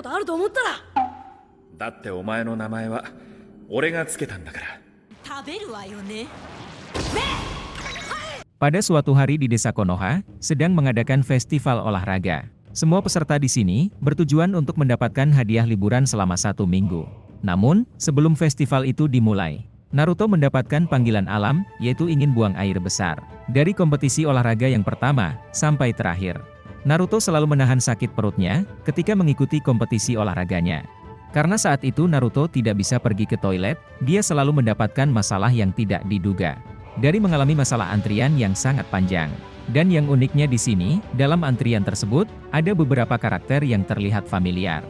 ことあると思ったら。だってお前の名前は俺がつけたんだから。食べるわよね。Pada suatu hari di desa Konoha, sedang mengadakan festival olahraga. Semua peserta di sini bertujuan untuk mendapatkan hadiah liburan selama 1 minggu. Namun, sebelum festival itu dimulai, Naruto mendapatkan panggilan alam, yaitu ingin buang air besar. Dari kompetisi olahraga yang pertama, sampai terakhir. Naruto selalu menahan sakit perutnya, ketika mengikuti kompetisi olahraganya. Karena saat itu Naruto tidak bisa pergi ke toilet, dia selalu mendapatkan masalah yang tidak diduga. Dari mengalami masalah antrian yang sangat panjang. Dan yang uniknya di sini, dalam antrian tersebut, ada beberapa karakter yang terlihat familiar.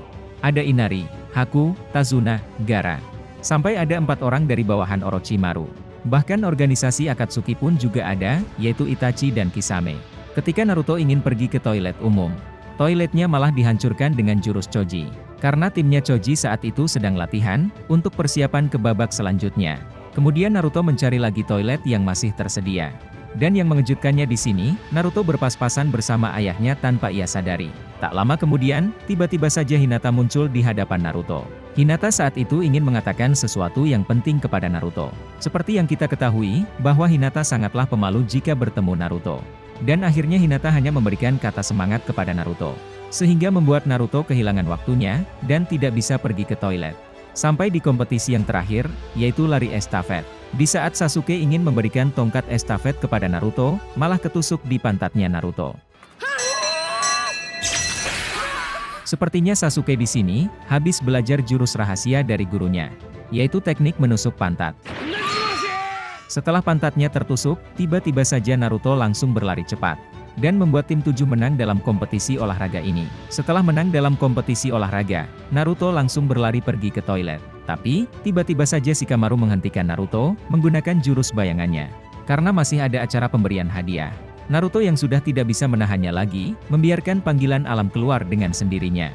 Ada Inari, Haku, Tazuna, Gaara. Sampai ada 4 orang dari bawahan Orochimaru. Bahkan organisasi Akatsuki pun juga ada, yaitu Itachi dan Kisame. Ketika Naruto ingin pergi ke toilet umum, toiletnya malah dihancurkan dengan jurus Choji. Karena timnya Choji saat itu sedang latihan, untuk persiapan ke babak selanjutnya. Kemudian Naruto mencari lagi toilet yang masih tersedia. Dan yang mengejutkannya di sini, Naruto berpas-pasan bersama ayahnya tanpa ia sadari. Tak lama kemudian, tiba-tiba saja Hinata muncul di hadapan Naruto. Hinata saat itu ingin mengatakan sesuatu yang penting kepada Naruto. Seperti yang kita ketahui, bahwa Hinata sangatlah pemalu jika bertemu Naruto. Dan akhirnya Hinata hanya memberikan kata semangat kepada Naruto. Sehingga membuat Naruto kehilangan waktunya, dan tidak bisa pergi ke toilet. Sampai di kompetisi yang terakhir, yaitu lari estafet. Di saat Sasuke ingin memberikan tongkat estafet kepada Naruto, malah ketusuk di pantatnya Naruto. Sepertinya Sasuke di sini habis belajar jurus rahasia dari gurunya, yaitu teknik menusuk pantat. Setelah pantatnya tertusuk, tiba-tiba saja Naruto langsung berlari cepat dan membuat tim 7 menang dalam kompetisi olahraga ini. Setelah menang dalam kompetisi olahraga, Naruto langsung berlari pergi ke toilet. Tapi, tiba-tiba saja Shikamaru menghentikan Naruto, menggunakan jurus bayangannya. Karena masih ada acara pemberian hadiah. Naruto yang sudah tidak bisa menahannya lagi, membiarkan panggilan alam keluar dengan sendirinya.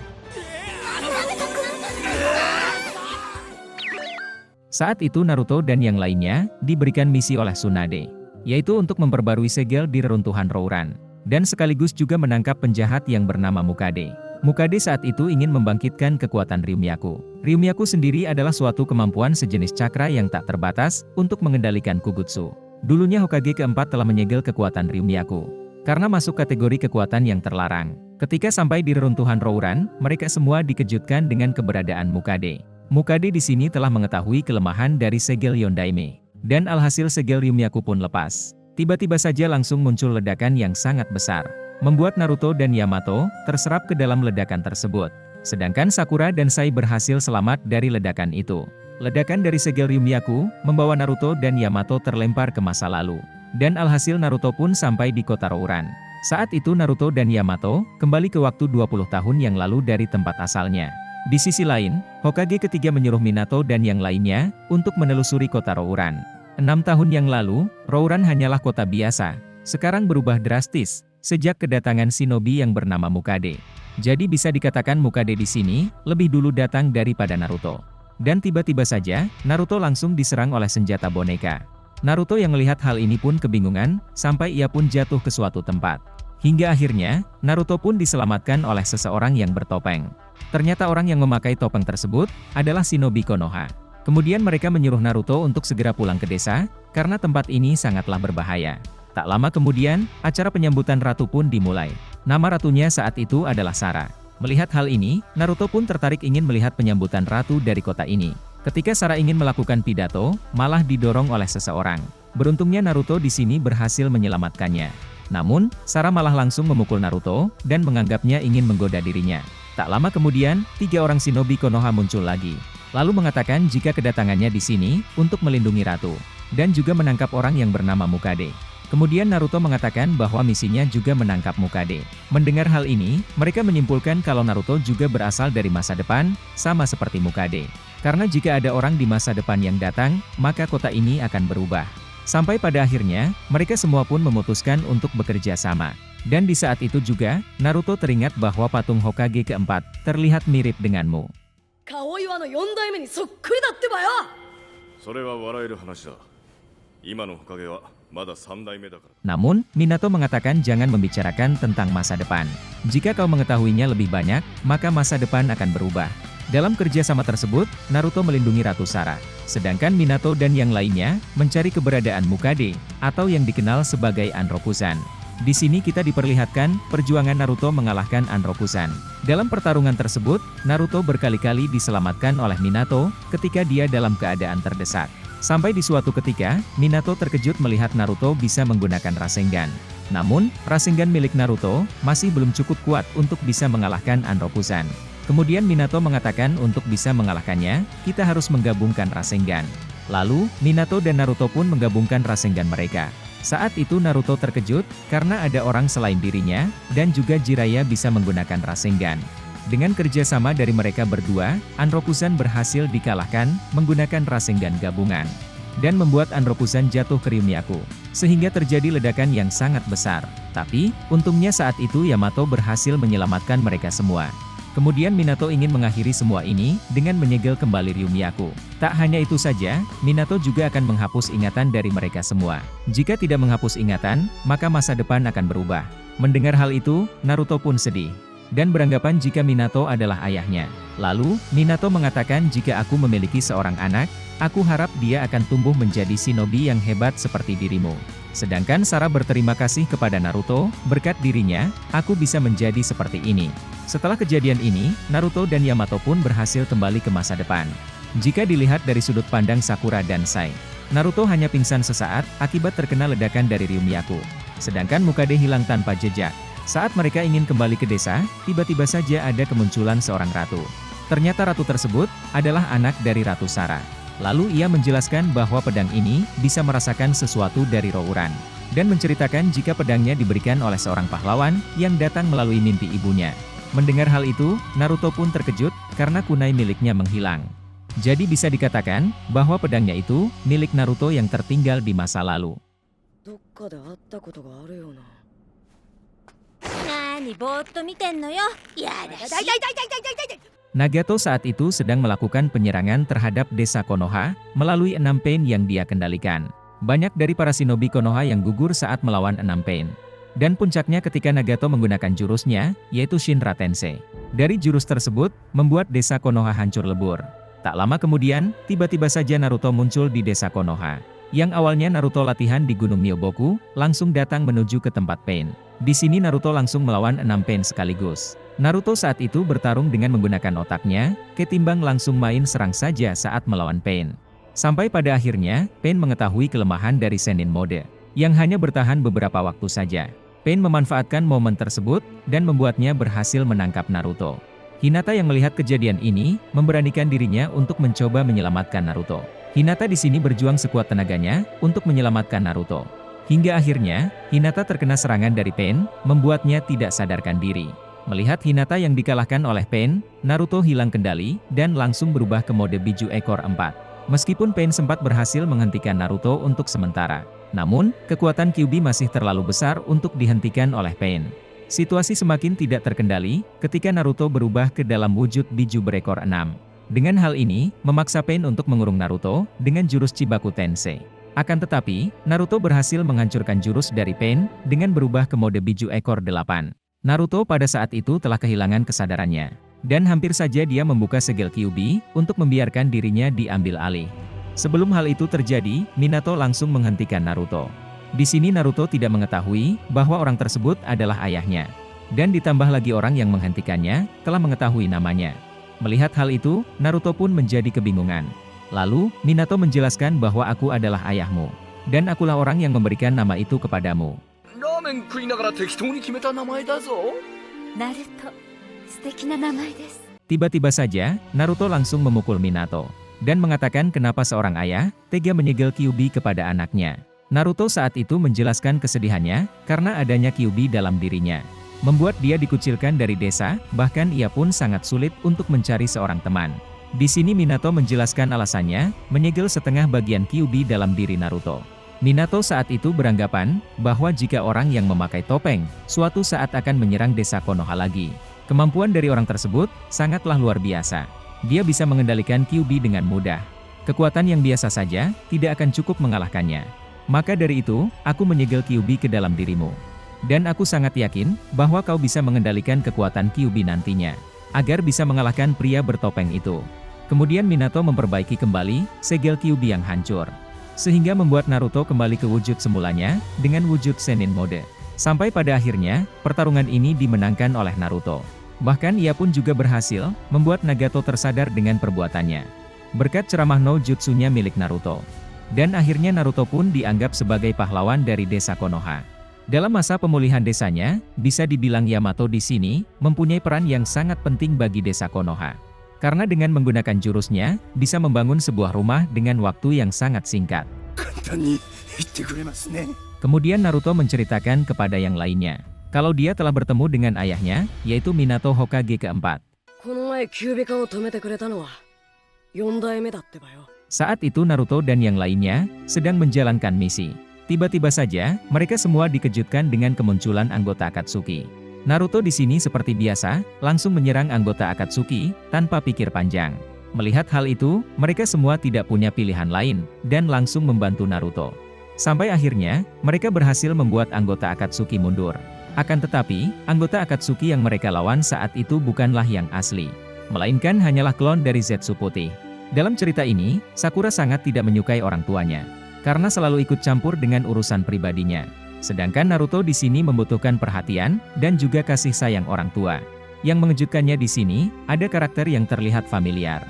Saat itu Naruto dan yang lainnya, diberikan misi oleh Tsunade. Yaitu untuk memperbarui segel di reruntuhan Rouran. Dan sekaligus juga menangkap penjahat yang bernama Mukade. Mukade saat itu ingin membangkitkan kekuatan Ryumyaku. Ryumyaku sendiri adalah suatu kemampuan sejenis cakra yang tak terbatas, untuk mengendalikan Kugutsu. Dulunya Hokage keempat telah menyegel kekuatan Ryumyaku. Karena masuk kategori kekuatan yang terlarang. Ketika sampai di reruntuhan Rouran, mereka semua dikejutkan dengan keberadaan Mukade. Mukade di sini telah mengetahui kelemahan dari segel Yondaime. Dan alhasil segel Ryumyaku pun lepas. Tiba-tiba saja langsung muncul ledakan yang sangat besar. Membuat Naruto dan Yamato terserap ke dalam ledakan tersebut. Sedangkan Sakura dan Sai berhasil selamat dari ledakan itu. Ledakan dari segel Ryumyaku membawa Naruto dan Yamato terlempar ke masa lalu. Dan alhasil Naruto pun sampai di kota Rouran. Saat itu Naruto dan Yamato kembali ke waktu 20 tahun yang lalu dari tempat asalnya. Di sisi lain, Hokage ketiga menyuruh Minato dan yang lainnya untuk menelusuri kota Rouran. 6 tahun yang lalu, Rouran hanyalah kota biasa. Sekarang berubah drastis sejak kedatangan shinobi yang bernama Mukade. Jadi bisa dikatakan Mukade di sini lebih dulu datang daripada Naruto. Dan tiba-tiba saja, Naruto langsung diserang oleh senjata boneka. Naruto yang melihat hal ini pun kebingungan, sampai ia pun jatuh ke suatu tempat. Hingga akhirnya, Naruto pun diselamatkan oleh seseorang yang bertopeng. Ternyata orang yang memakai topeng tersebut adalah shinobi Konoha. Kemudian mereka menyuruh Naruto untuk segera pulang ke desa, karena tempat ini sangatlah berbahaya. Tak lama kemudian, acara penyambutan ratu pun dimulai. Nama ratunya saat itu adalah Sara. Melihat hal ini, Naruto pun tertarik ingin melihat penyambutan ratu dari kota ini. Ketika Sara ingin melakukan pidato, malah didorong oleh seseorang. Beruntungnya Naruto di sini berhasil menyelamatkannya. Namun, Sara malah langsung memukul Naruto, dan menganggapnya ingin menggoda dirinya. Tak lama kemudian, 3 orang shinobi Konoha muncul lagi. Lalu mengatakan jika kedatangannya di sini, untuk melindungi ratu. Dan juga menangkap orang yang bernama Mukade. Kemudian Naruto mengatakan bahwa misinya juga menangkap Mukade. Mendengar hal ini, mereka menyimpulkan kalau Naruto juga berasal dari masa depan, sama seperti Mukade. Karena jika ada orang di masa depan yang datang, maka kota ini akan berubah. Sampai pada akhirnya, mereka semua pun memutuskan untuk bekerja sama. Dan di saat itu juga, Naruto teringat bahwa patung Hokage keempat terlihat mirip denganmu. 顔岩の4代目にそっくりだってばよ。それは笑える話だ。今のおかげはまだ三代目だから。 Namun, Minato mengatakan jangan membicarakan tentang masa depan. Jika kau mengetahuinya lebih banyak, maka masa depan akan berubah. Dalam kerjasama tersebut, Naruto melindungi Ratu Sara. Sedangkan Minato dan yang lainnya mencari keberadaan Mukade, atau yang dikenal sebagai Anrokusan. Di sini kita diperlihatkan perjuangan Naruto mengalahkan Anrokusan. Dalam pertarungan tersebut, Naruto berkali-kali diselamatkan oleh Minato ketika dia dalam keadaan terdesak. Sampai di suatu ketika, Minato terkejut melihat Naruto bisa menggunakan Rasengan. Namun, Rasengan milik Naruto masih belum cukup kuat untuk bisa mengalahkan Anrokusan. Kemudian Minato mengatakan untuk bisa mengalahkannya, kita harus menggabungkan Rasengan. Lalu, Minato dan Naruto pun menggabungkan Rasengan mereka. Saat itu Naruto terkejut, karena ada orang selain dirinya, dan juga Jiraiya bisa menggunakan Rasengan. Dengan kerjasama dari mereka berdua, Anrokusan berhasil dikalahkan menggunakan Rasengan gabungan. Dan membuat Anrokusan jatuh ke Ryumyaku. Sehingga terjadi ledakan yang sangat besar. Tapi, untungnya saat itu Yamato berhasil menyelamatkan mereka semua. Kemudian Minato ingin mengakhiri semua ini dengan menyegel kembali Ryumyaku. Tak hanya itu saja, Minato juga akan menghapus ingatan dari mereka semua. Jika tidak menghapus ingatan, maka masa depan akan berubah. Mendengar hal itu, Naruto pun sedih. Dan beranggapan jika Minato adalah ayahnya. Lalu, Minato mengatakan jika aku memiliki seorang anak, aku harap dia akan tumbuh menjadi shinobi yang hebat seperti dirimu. Sedangkan Sara berterima kasih kepada Naruto, berkat dirinya, aku bisa menjadi seperti ini. Setelah kejadian ini, Naruto dan Yamato pun berhasil kembali ke masa depan. Jika dilihat dari sudut pandang Sakura dan Sai, Naruto hanya pingsan sesaat akibat terkena ledakan dari Ryumyaku. Sedangkan Mukade hilang tanpa jejak. Saat mereka ingin kembali ke desa, tiba-tiba saja ada kemunculan seorang ratu. Ternyata ratu tersebut adalah anak dari Ratu Sara. Lalu ia menjelaskan bahwa pedang ini bisa merasakan sesuatu dari Rouran. Dan menceritakan jika pedangnya diberikan oleh seorang pahlawan yang datang melalui mimpi ibunya. Mendengar hal itu, Naruto pun terkejut karena kunai miliknya menghilang. Jadi bisa dikatakan bahwa pedangnya itu milik Naruto yang tertinggal di masa lalu. どっかで会ったことがあるような。何ぼーっと見てんのよ。やだし。 Nagato saat itu sedang melakukan penyerangan terhadap desa Konoha melalui 6 pain yang dia kendalikan. Banyak dari para shinobi Konoha yang gugur saat melawan 6 pain. Dan puncaknya ketika Nagato menggunakan jurusnya, yaitu Shinra Tensei. Dari jurus tersebut, membuat desa Konoha hancur lebur. Tak lama kemudian, tiba-tiba saja Naruto muncul di desa Konoha. Yang awalnya Naruto latihan di Gunung Myoboku, langsung datang menuju ke tempat pain. Di sini Naruto langsung melawan 6 pain sekaligus. Naruto saat itu bertarung dengan menggunakan otaknya, ketimbang langsung main serang saja saat melawan pain. Sampai pada akhirnya, Pain mengetahui kelemahan dari Sennin Mode, yang hanya bertahan beberapa waktu saja. Pain memanfaatkan momen tersebut, dan membuatnya berhasil menangkap Naruto. Hinata yang melihat kejadian ini, memberanikan dirinya untuk mencoba menyelamatkan Naruto. Hinata di sini berjuang sekuat tenaganya, untuk menyelamatkan Naruto. Hingga akhirnya, Hinata terkena serangan dari Pain, membuatnya tidak sadarkan diri. Melihat Hinata yang dikalahkan oleh Pain, Naruto hilang kendali, dan langsung berubah ke mode biju ekor 4. Meskipun Pain sempat berhasil menghentikan Naruto untuk sementara. Namun, kekuatan Kyuubi masih terlalu besar untuk dihentikan oleh Pain. Situasi semakin tidak terkendali, ketika Naruto berubah ke dalam wujud biju berekor 6. Dengan hal ini, memaksa Pain untuk mengurung Naruto, dengan jurus Chibaku Tensei. Akan tetapi, Naruto berhasil menghancurkan jurus dari Pain, dengan berubah ke mode biju ekor 8. Naruto pada saat itu telah kehilangan kesadarannya. Dan hampir saja dia membuka segel Kyuubi, untuk membiarkan dirinya diambil alih. Sebelum hal itu terjadi, Minato langsung menghentikan Naruto. Di sini Naruto tidak mengetahui, bahwa orang tersebut adalah ayahnya. Dan ditambah lagi orang yang menghentikannya, telah mengetahui namanya. Melihat hal itu, Naruto pun menjadi kebingungan. Lalu, Minato menjelaskan bahwa aku adalah ayahmu. Dan akulah orang yang memberikan nama itu kepadamu. ラーメン食いながら適当に決めた名前だぞ。ナルト、素敵な名前です。 Tiba-tiba saja, Naruto langsung memukul Minato. Dan mengatakan kenapa seorang ayah, tega menyegel Kyuubi kepada anaknya. Naruto saat itu menjelaskan kesedihannya, karena adanya Kyuubi dalam dirinya. Membuat dia dikucilkan dari desa, bahkan ia pun sangat sulit untuk mencari seorang teman. Di sini Minato menjelaskan alasannya, menyegel setengah bagian Kyuubi dalam diri Naruto. Minato saat itu beranggapan, bahwa jika orang yang memakai topeng, suatu saat akan menyerang desa Konoha lagi. Kemampuan dari orang tersebut, sangatlah luar biasa. Dia bisa mengendalikan Kyuubi dengan mudah. Kekuatan yang biasa saja, tidak akan cukup mengalahkannya. Maka dari itu, aku menyegel Kyuubi ke dalam dirimu. Dan aku sangat yakin bahwa kau bisa mengendalikan kekuatan Kyuubi nantinya, agar bisa mengalahkan pria bertopeng itu. Kemudian Minato memperbaiki kembali segel Kyuubi yang hancur, sehingga membuat Naruto kembali ke wujud semulanya dengan wujud Sennin mode. Sampai pada akhirnya, pertarungan ini dimenangkan oleh Naruto. Bahkan ia pun juga berhasil membuat Nagato tersadar dengan perbuatannya, berkat ceramah no jutsunya milik Naruto. Dan akhirnya Naruto pun dianggap sebagai pahlawan dari desa Konoha. Dalam masa pemulihan desanya, bisa dibilang Yamato di sini mempunyai peran yang sangat penting bagi desa Konoha. Karena dengan menggunakan jurusnya, bisa membangun sebuah rumah dengan waktu yang sangat singkat. Kemudian Naruto menceritakan kepada yang lainnya, kalau dia telah bertemu dengan ayahnya, yaitu Minato Hokage keempat. この前キュービカを止めてくれたのは4代目だってばよ。 Saat itu Naruto dan yang lainnya sedang menjalankan misi. Tiba-tiba saja, mereka semua dikejutkan dengan kemunculan anggota Akatsuki. Naruto di sini seperti biasa, langsung menyerang anggota Akatsuki tanpa pikir panjang. Melihat hal itu, mereka semua tidak punya pilihan lain dan langsung membantu Naruto. Sampai akhirnya, mereka berhasil membuat anggota Akatsuki mundur. Akan tetapi, anggota Akatsuki yang mereka lawan saat itu bukanlah yang asli, melainkan hanyalah klon dari Zetsu Putih. Dalam cerita ini, Sakura sangat tidak menyukai orang tuanya, karena selalu ikut campur dengan urusan pribadinya. Sedangkan Naruto di sini membutuhkan perhatian dan juga kasih sayang orang tua. Yang mengejutkannya di sini, ada karakter yang terlihat familiar,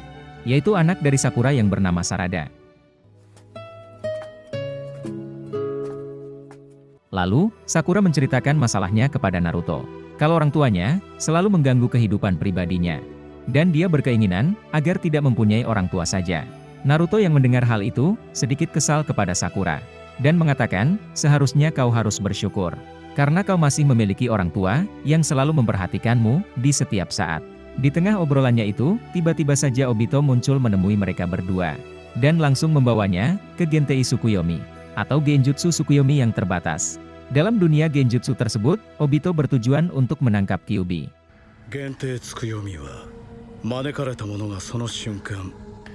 yaitu anak dari Sakura yang bernama Sarada. Lalu, Sakura menceritakan masalahnya kepada Naruto. Kalau orang tuanya selalu mengganggu kehidupan pribadinya, dan dia berkeinginan agar tidak mempunyai orang tua saja. Naruto yang mendengar hal itu, sedikit kesal kepada Sakura, dan mengatakan, seharusnya kau harus bersyukur, karena kau masih memiliki orang tua yang selalu memperhatikanmu di setiap saat. Di tengah obrolannya itu, tiba-tiba saja Obito muncul menemui mereka berdua, dan langsung membawanya ke Gentei Tsukuyomi, atau Genjutsu Tsukuyomi yang terbatas. Dalam dunia Genjutsu tersebut, Obito bertujuan untuk menangkap Kyuubi. 限定つくよみは招かれた者がその瞬間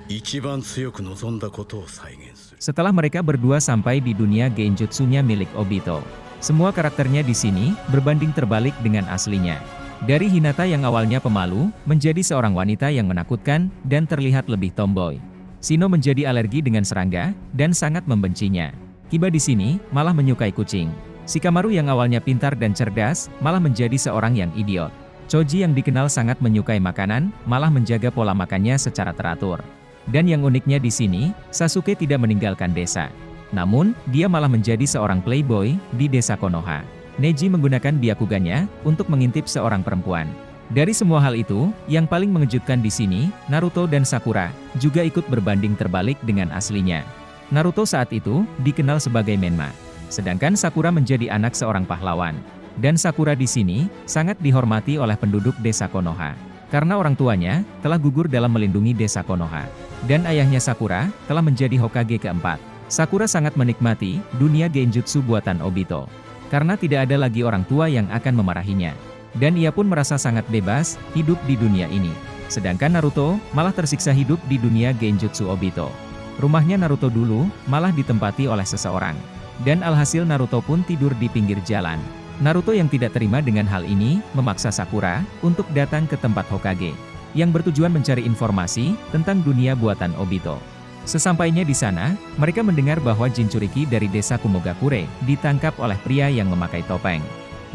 一番強く望んだことを再現する。 Setelah mereka berdua sampai di dunia Genjutsunya milik Obito, semua karakternya di sini berbanding terbalik dengan aslinya. Dari Hinata yang awalnya pemalu, menjadi seorang wanita yang menakutkan dan terlihat lebih tomboy. Shino menjadi alergi dengan serangga dan sangat membencinya. Kiba di sini malah menyukai kucing. Shikamaru yang awalnya pintar dan cerdas, malah menjadi seorang yang idiot. Choji yang dikenal sangat menyukai makanan, malah menjaga pola makannya secara teratur. Dan yang uniknya di sini, Sasuke tidak meninggalkan desa. Namun, dia malah menjadi seorang playboy di desa Konoha. Neji menggunakan Byakugannya untuk mengintip seorang perempuan. Dari semua hal itu, yang paling mengejutkan di sini, Naruto dan Sakura juga ikut berbanding terbalik dengan aslinya. Naruto saat itu dikenal sebagai Menma, sedangkan Sakura menjadi anak seorang pahlawan. Dan Sakura di sini sangat dihormati oleh penduduk desa Konoha, karena orang tuanya telah gugur dalam melindungi desa Konoha. Dan ayahnya Sakura telah menjadi Hokage keempat. Sakura sangat menikmati dunia Genjutsu buatan Obito, karena tidak ada lagi orang tua yang akan memarahinya. Dan ia pun merasa sangat bebas hidup di dunia ini. Sedangkan Naruto malah tersiksa hidup di dunia Genjutsu Obito. Rumahnya Naruto dulu malah ditempati oleh seseorang. Dan alhasil Naruto pun tidur di pinggir jalan. Naruto yang tidak terima dengan hal ini, memaksa Sakura untuk datang ke tempat Hokage, yang bertujuan mencari informasi tentang dunia buatan Obito. Sesampainya di sana, mereka mendengar bahwa Jinchuriki dari desa Kumogakure ditangkap oleh pria yang memakai topeng.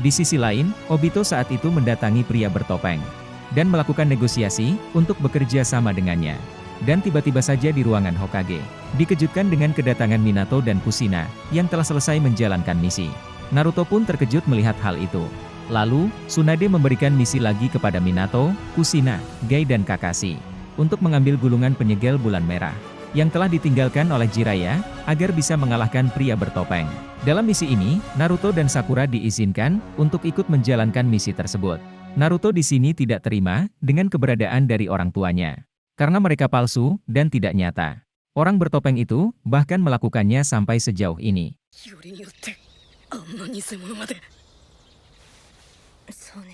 Di sisi lain, Obito saat itu mendatangi pria bertopeng, dan melakukan negosiasi untuk bekerja sama dengannya. Dan tiba-tiba saja di ruangan Hokage, dikejutkan dengan kedatangan Minato dan Kushina, yang telah selesai menjalankan misi. Naruto pun terkejut melihat hal itu. Lalu, Tsunade memberikan misi lagi kepada Minato, Kushina, Gai dan Kakashi, untuk mengambil gulungan penyegel bulan merah, yang telah ditinggalkan oleh Jiraiya, agar bisa mengalahkan pria bertopeng. Dalam misi ini, Naruto dan Sakura diizinkan untuk ikut menjalankan misi tersebut. Naruto di sini tidak terima dengan keberadaan dari orang tuanya, karena mereka palsu dan tidak nyata. Orang bertopeng itu bahkan melakukannya sampai sejauh ini. よりによってあんな偽物まで。そうね。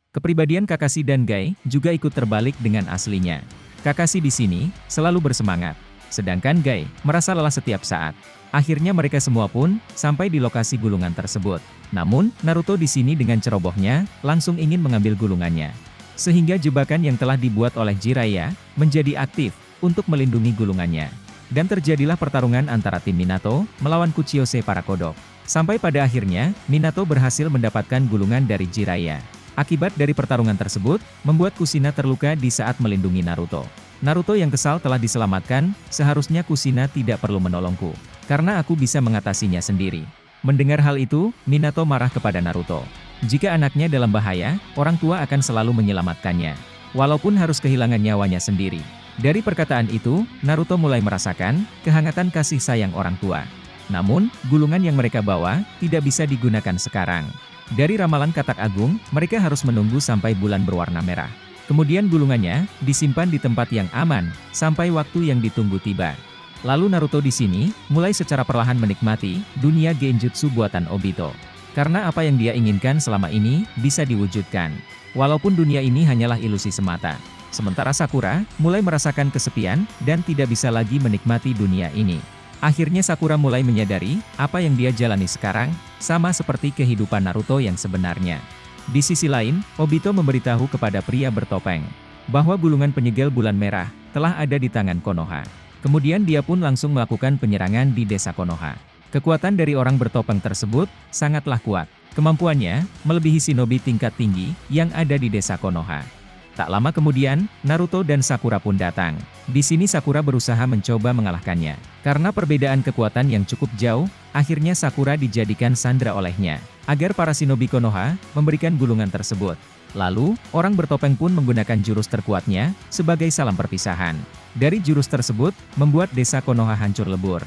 Kepribadian Kakashi dan Gai juga ikut terbalik dengan aslinya. Kakashi di sini selalu bersemangat, Sedangkan Guy merasa lelah setiap saat. Akhirnya mereka semua pun sampai di lokasi gulungan tersebut. Namun, Naruto di sini dengan cerobohnya langsung ingin mengambil gulungannya. Sehingga jebakan yang telah dibuat oleh Jiraiya menjadi aktif untuk melindungi gulungannya. Dan terjadilah pertarungan antara tim Minato melawan Kuchiyose para kodok. Sampai pada akhirnya, Minato berhasil mendapatkan gulungan dari Jiraiya. Akibat dari pertarungan tersebut, membuat Kushina terluka di saat melindungi Naruto. Naruto yang kesal telah diselamatkan, seharusnya Kushina tidak perlu menolongku. Karena aku bisa mengatasinya sendiri. Mendengar hal itu, Minato marah kepada Naruto. Jika anaknya dalam bahaya, orang tua akan selalu menyelamatkannya. Walaupun harus kehilangan nyawanya sendiri. Dari perkataan itu, Naruto mulai merasakan kehangatan kasih sayang orang tua. Namun, gulungan yang mereka bawa tidak bisa digunakan sekarang. Dari ramalan katak agung, mereka harus menunggu sampai bulan berwarna merah. Kemudian gulungannya disimpan di tempat yang aman sampai waktu yang ditunggu tiba. Lalu Naruto di sini mulai secara perlahan menikmati dunia genjutsu buatan Obito. Karena apa yang dia inginkan selama ini bisa diwujudkan. Walaupun dunia ini hanyalah ilusi semata. Sementara Sakura mulai merasakan kesepian dan tidak bisa lagi menikmati dunia ini. Akhirnya Sakura mulai menyadari apa yang dia jalani sekarang sama seperti kehidupan Naruto yang sebenarnya. Di sisi lain, Obito memberitahu kepada pria bertopeng bahwa gulungan penyegel bulan merah telah ada di tangan Konoha. Kemudian dia pun langsung melakukan penyerangan di desa Konoha. Kekuatan dari orang bertopeng tersebut sangatlah kuat. Kemampuannya melebihi shinobi tingkat tinggi yang ada di desa Konoha. Tak lama kemudian, Naruto dan Sakura pun datang. Di sini Sakura berusaha mencoba mengalahkannya. Karena perbedaan kekuatan yang cukup jauh, akhirnya Sakura dijadikan sandera olehnya, agar para shinobi Konoha memberikan gulungan tersebut. Lalu, orang bertopeng pun menggunakan jurus terkuatnya sebagai salam perpisahan. Dari jurus tersebut, membuat desa Konoha hancur lebur.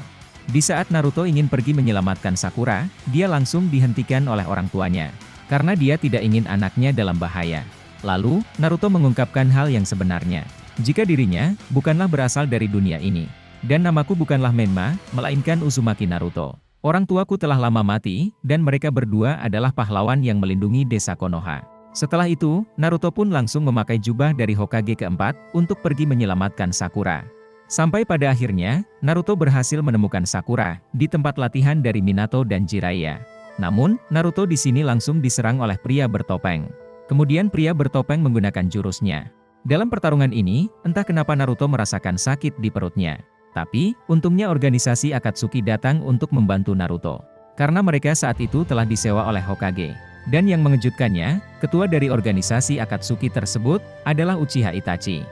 Di saat Naruto ingin pergi menyelamatkan Sakura, dia langsung dihentikan oleh orang tuanya. Karena dia tidak ingin anaknya dalam bahaya. Lalu, Naruto mengungkapkan hal yang sebenarnya. Jika dirinya bukanlah berasal dari dunia ini. Dan namaku bukanlah Menma, melainkan Uzumaki Naruto. Orang tuaku telah lama mati, dan mereka berdua adalah pahlawan yang melindungi desa Konoha. Setelah itu, Naruto pun langsung memakai jubah dari Hokage keempat untuk pergi menyelamatkan Sakura. Sampai pada akhirnya, Naruto berhasil menemukan Sakura di tempat latihan dari Minato dan Jiraiya. Namun, Naruto di sini langsung diserang oleh pria bertopeng. Kemudian pria bertopeng menggunakan jurusnya. Dalam pertarungan ini, entah kenapa Naruto merasakan sakit di perutnya. Tapi, untungnya organisasi Akatsuki datang untuk membantu Naruto. Karena mereka saat itu telah disewa oleh Hokage. Dan yang mengejutkannya, ketua dari organisasi Akatsuki tersebut adalah Uchiha Itachi.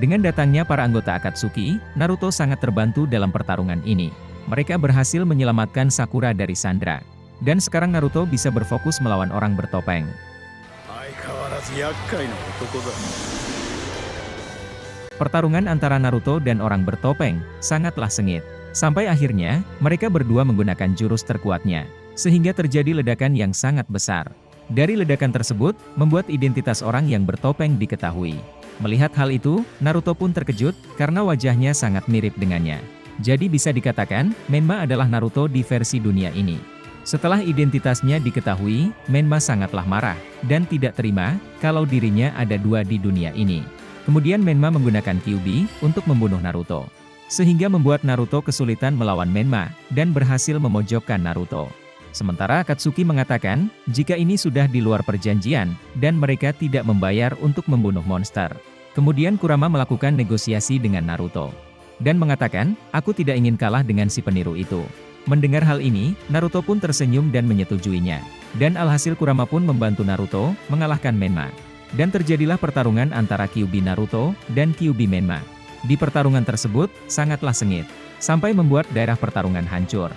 Dengan datangnya para anggota Akatsuki, Naruto sangat terbantu dalam pertarungan ini. Mereka berhasil menyelamatkan Sakura dari Sandra. Dan sekarang Naruto bisa berfokus melawan orang bertopeng. Pertarungan antara Naruto dan orang bertopeng sangatlah sengit. Sampai akhirnya, mereka berdua menggunakan jurus terkuatnya. Sehingga terjadi ledakan yang sangat besar. Dari ledakan tersebut, membuat identitas orang yang bertopeng diketahui. Melihat hal itu, Naruto pun terkejut, karena wajahnya sangat mirip dengannya. Jadi bisa dikatakan, Menma adalah Naruto di versi dunia ini. Setelah identitasnya diketahui, Menma sangatlah marah, dan tidak terima, kalau dirinya ada dua di dunia ini. Kemudian Menma menggunakan Kyuubi, untuk membunuh Naruto. Sehingga membuat Naruto kesulitan melawan Menma, dan berhasil memojokkan Naruto. Sementara Akatsuki mengatakan, jika ini sudah di luar perjanjian, dan mereka tidak membayar untuk membunuh monster. Kemudian Kurama melakukan negosiasi dengan Naruto. Dan mengatakan, aku tidak ingin kalah dengan si peniru itu. Mendengar hal ini, Naruto pun tersenyum dan menyetujuinya. Dan alhasil Kurama pun membantu Naruto mengalahkan Menma. Dan terjadilah pertarungan antara Kyuubi Naruto dan Kyuubi Menma. Di pertarungan tersebut, sangatlah sengit. Sampai membuat daerah pertarungan hancur.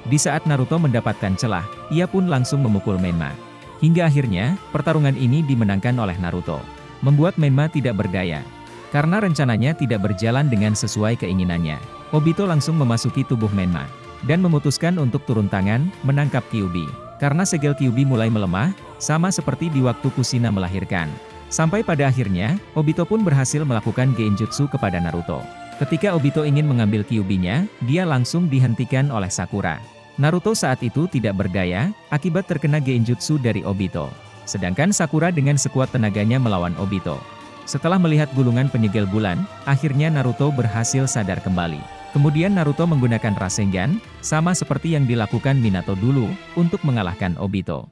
Di saat Naruto mendapatkan celah, ia pun langsung memukul Menma. Hingga akhirnya, pertarungan ini dimenangkan oleh Naruto. Membuat Menma tidak berdaya. Karena rencananya tidak berjalan dengan sesuai keinginannya. Obito langsung memasuki tubuh Menma. Dan memutuskan untuk turun tangan, menangkap Kyuubi. Karena segel Kyuubi mulai melemah, sama seperti di waktu Kushina melahirkan. Sampai pada akhirnya, Obito pun berhasil melakukan genjutsu kepada Naruto. Ketika Obito ingin mengambil Kyuubi-nya, dia langsung dihentikan oleh Sakura. Naruto saat itu tidak berdaya, akibat terkena genjutsu dari Obito. Sedangkan Sakura dengan sekuat tenaganya melawan Obito. Setelah melihat gulungan penyegel bulan, akhirnya Naruto berhasil sadar kembali. Kemudian Naruto menggunakan Rasengan, sama seperti yang dilakukan Minato dulu, untuk mengalahkan Obito.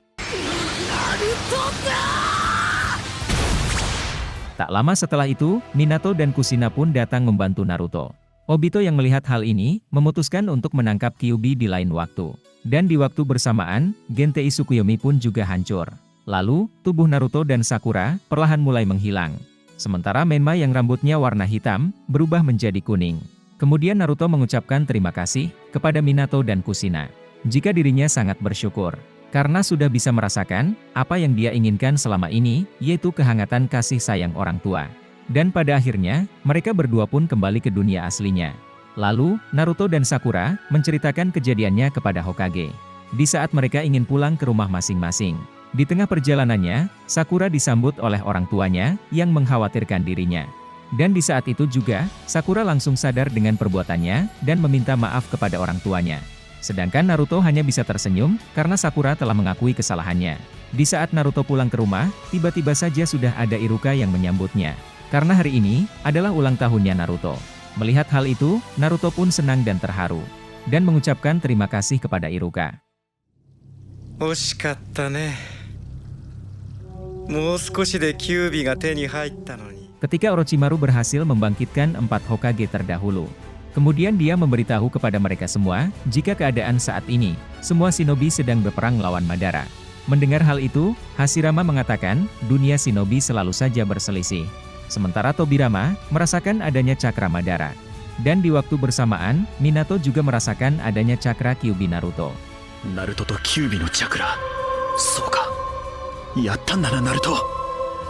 Tak lama setelah itu, Minato dan Kushina pun datang membantu Naruto. Obito yang melihat hal ini, memutuskan untuk menangkap Kyuubi di lain waktu. Dan di waktu bersamaan, Gentei Tsukuyomi pun juga hancur. Lalu, tubuh Naruto dan Sakura perlahan mulai menghilang. Sementara Menma yang rambutnya warna hitam, berubah menjadi kuning. Kemudian Naruto mengucapkan terima kasih kepada Minato dan Kushina. Jika dirinya sangat bersyukur, karena sudah bisa merasakan apa yang dia inginkan selama ini, yaitu kehangatan kasih sayang orang tua. Dan pada akhirnya, mereka berdua pun kembali ke dunia aslinya. Lalu, Naruto dan Sakura menceritakan kejadiannya kepada Hokage. Di saat mereka ingin pulang ke rumah masing-masing. Di tengah perjalanannya, Sakura disambut oleh orang tuanya yang mengkhawatirkan dirinya. Dan di saat itu juga, Sakura langsung sadar dengan perbuatannya dan meminta maaf kepada orang tuanya. Sedangkan Naruto hanya bisa tersenyum karena Sakura telah mengakui kesalahannya. Di saat Naruto pulang ke rumah, tiba-tiba saja sudah ada Iruka yang menyambutnya. Karena hari ini adalah ulang tahunnya Naruto. Melihat hal itu, Naruto pun senang dan terharu. Dan mengucapkan terima kasih kepada Iruka. 惜しかったね。もう少しでキュービが手に入ったのに。 Ketika Orochimaru berhasil membangkitkan 4 Hokage terdahulu. Kemudian dia memberitahu kepada mereka semua, jika keadaan saat ini, semua shinobi sedang berperang melawan Madara. Mendengar hal itu, Hashirama mengatakan, dunia shinobi selalu saja berselisih. Sementara Tobirama merasakan adanya cakra Madara. Dan di waktu bersamaan, Minato juga merasakan adanya cakra Kyuubi Naruto. ナルトとキュービのチャクラ。そうか。やったんだなナルト。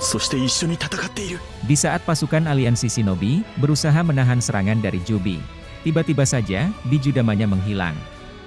そして一緒に戦っている。 Di saat pasukan aliansi shinobi berusaha menahan serangan dari Jubi, tiba-tiba saja biju damanya menghilang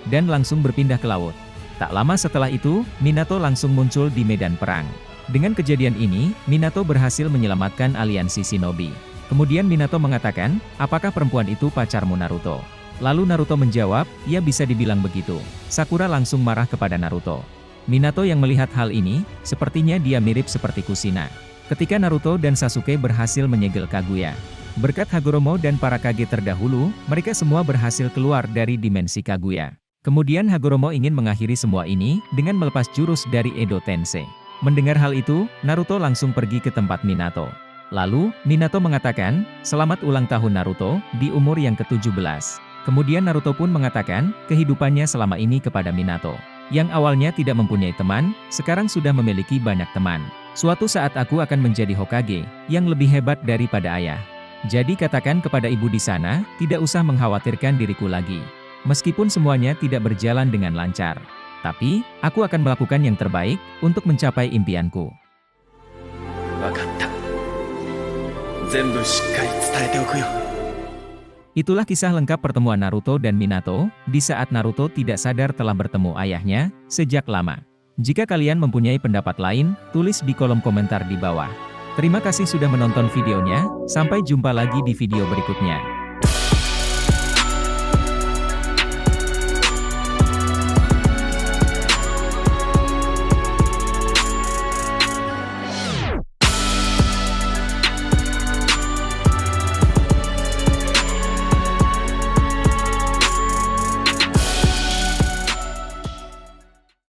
dan langsung berpindah ke laut. Tak lama setelah itu, Minato langsung muncul di medan perang. Dengan kejadian ini, Minato berhasil menyelamatkan aliansi shinobi. Kemudian Minato mengatakan, apakah perempuan itu pacarmu Naruto? Lalu Naruto menjawab, ya bisa dibilang begitu. Sakura langsung marah kepada Naruto. Minato yang melihat hal ini, sepertinya dia mirip seperti Kushina. Ketika Naruto dan Sasuke berhasil menyegel Kaguya. Berkat Hagoromo dan para kage terdahulu, mereka semua berhasil keluar dari dimensi Kaguya. Kemudian Hagoromo ingin mengakhiri semua ini dengan melepas jurus dari Edo Tensei. Mendengar hal itu, Naruto langsung pergi ke tempat Minato. Lalu, Minato mengatakan, selamat ulang tahun Naruto, di umur yang ke-17. Kemudian Naruto pun mengatakan, kehidupannya selama ini kepada Minato. Yang awalnya tidak mempunyai teman, sekarang sudah memiliki banyak teman. Suatu saat aku akan menjadi Hokage, yang lebih hebat daripada ayah. Jadi katakan kepada ibu di sana, tidak usah mengkhawatirkan diriku lagi. Meskipun semuanya tidak berjalan dengan lancar. Tapi, aku akan melakukan yang terbaik, untuk mencapai impianku. わかった。全部しっかり伝えておくよ。 Itulah kisah lengkap pertemuan Naruto dan Minato, di saat Naruto tidak sadar telah bertemu ayahnya, sejak lama. Jika kalian mempunyai pendapat lain, tulis di kolom komentar di bawah. Terima kasih sudah menonton videonya, sampai jumpa lagi di video berikutnya.